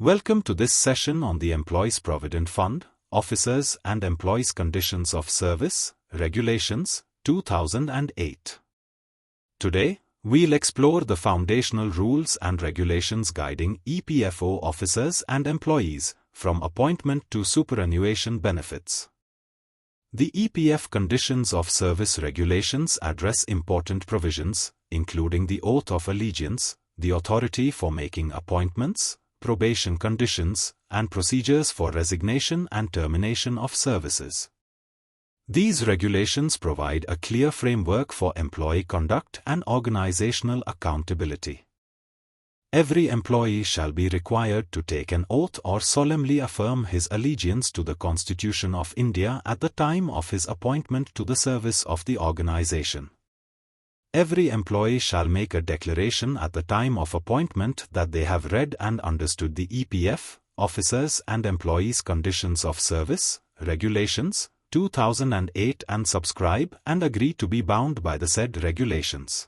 Welcome to this session on the Employees Provident Fund, Officers and Employees Conditions of Service, Regulations, 2008. Today, we'll explore the foundational rules and regulations guiding EPFO officers and employees, from appointment to superannuation benefits. The EPF Conditions of Service regulations address important provisions, including the oath of allegiance, the authority for making appointments, probation conditions, and procedures for resignation and termination of services. These regulations provide a clear framework for employee conduct and organizational accountability. Every employee shall be required to take an oath or solemnly affirm his allegiance to the Constitution of India at the time of his appointment to the service of the organization. Every employee shall make a declaration at the time of appointment that they have read and understood the EPF, Officers and Employees Conditions of Service, Regulations, 2008 and subscribe and agree to be bound by the said regulations.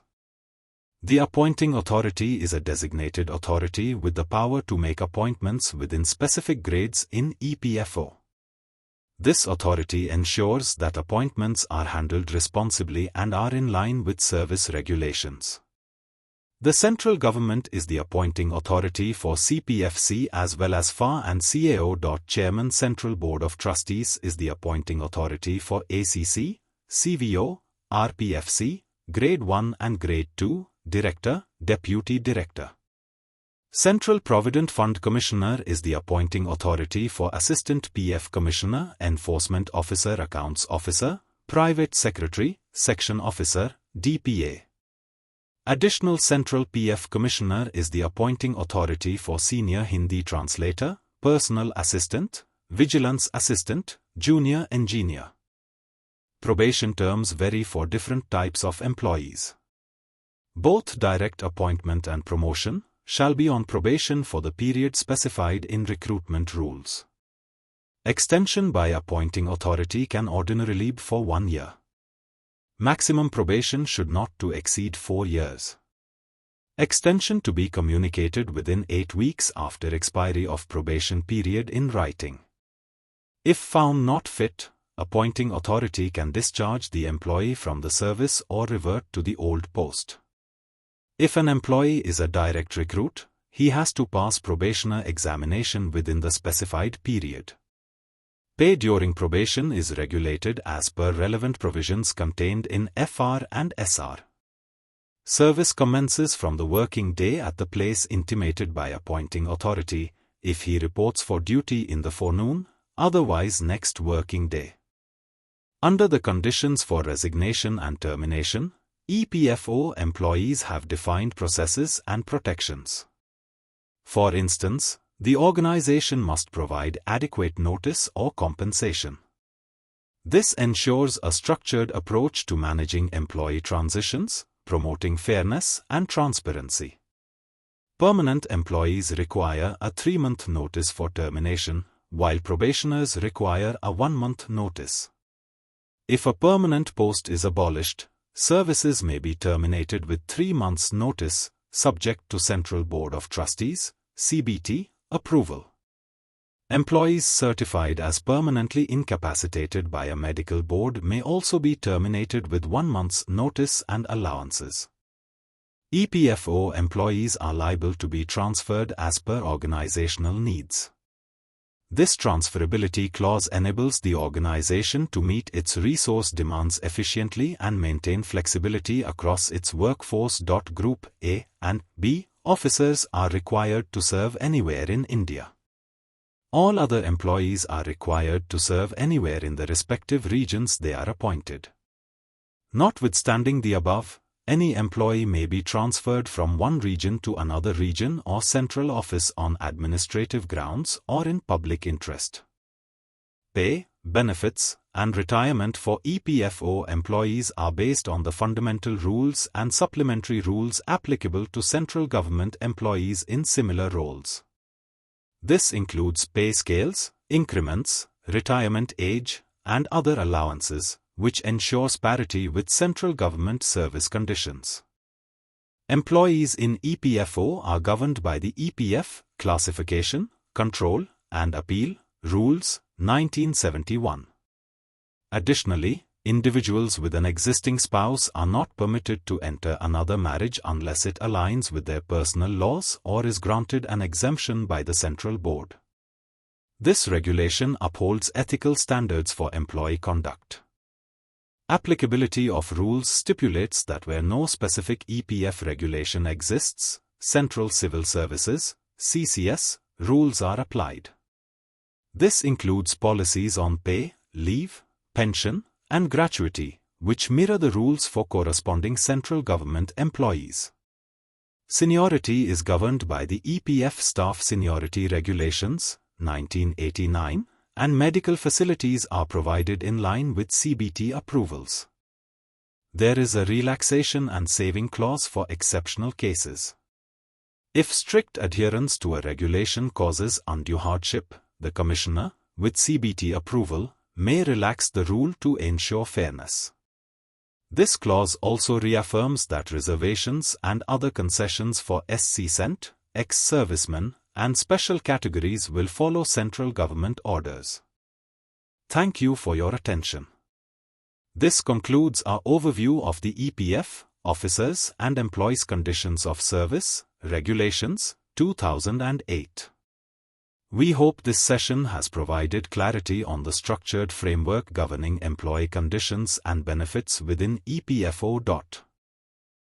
The appointing authority is a designated authority with the power to make appointments within specific grades in EPFO. This authority ensures that appointments are handled responsibly and are in line with service regulations. The central government is the appointing authority for CPFC as well as FA and CAO. Chairman Central Board of Trustees is the appointing authority for ACC, CVO, RPFC, Grade 1 and Grade 2, Director, Deputy Director. Central Provident Fund Commissioner is the appointing authority for Assistant PF Commissioner, Enforcement Officer, Accounts Officer, Private Secretary, Section Officer, DPA. Additional Central PF Commissioner is the appointing authority for Senior Hindi Translator, Personal Assistant, Vigilance Assistant, Junior Engineer. Probation terms vary for different types of employees. Both direct appointment and promotion shall be on probation for the period specified in recruitment rules. Extension by appointing authority can ordinarily be for 1 year. Maximum probation should not to exceed 4 years. Extension to be communicated within 8 weeks after expiry of probation period in writing. If found not fit, appointing authority can discharge the employee from the service or revert to the old post. If an employee is a direct recruit, he has to pass probationer examination within the specified period. Pay during probation is regulated as per relevant provisions contained in FR and SR. Service commences from the working day at the place intimated by appointing authority, if he reports for duty in the forenoon, otherwise next working day. Under the conditions for resignation and termination, EPFO employees have defined processes and protections. For instance, the organization must provide adequate notice or compensation. This ensures a structured approach to managing employee transitions, promoting fairness and transparency. Permanent employees require a 3-month notice for termination, while probationers require a 1-month notice. If a permanent post is abolished, services may be terminated with 3 months' notice, subject to Central Board of Trustees, CBT, approval. Employees certified as permanently incapacitated by a medical board may also be terminated with 1 month's notice and allowances. EPFO employees are liable to be transferred as per organizational needs. This transferability clause enables the organization to meet its resource demands efficiently and maintain flexibility across its workforce. Group A and B officers are required to serve anywhere in India. All other employees are required to serve anywhere in the respective regions they are appointed. Notwithstanding the above, any employee may be transferred from one region to another region or central office on administrative grounds or in public interest. Pay, benefits, and retirement for EPFO employees are based on the fundamental rules and supplementary rules applicable to central government employees in similar roles. This includes pay scales, increments, retirement age, and other allowances, which ensures parity with central government service conditions. Employees in EPFO are governed by the EPF classification, Control, and Appeal, Rules, 1971. Additionally, individuals with an existing spouse are not permitted to enter another marriage unless it aligns with their personal laws or is granted an exemption by the Central Board. This regulation upholds ethical standards for employee conduct. Applicability of rules stipulates that where no specific EPF regulation exists, Central Civil Services (CCS) rules are applied. This includes policies on pay, leave, pension, and gratuity, which mirror the rules for corresponding central government employees. Seniority is governed by the EPF Staff Seniority Regulations, 1989, and medical facilities are provided in line with CBT approvals. There is a relaxation and saving clause for exceptional cases. If strict adherence to a regulation causes undue hardship, the Commissioner, with CBT approval, may relax the rule to ensure fairness. This clause also reaffirms that reservations and other concessions for SC Cent, ex-servicemen, and special categories will follow central government orders. Thank you for your attention. This concludes our overview of the EPF, Officers and Employees Conditions of Service, Regulations, 2008. We hope this session has provided clarity on the structured framework governing employee conditions and benefits within EPFO.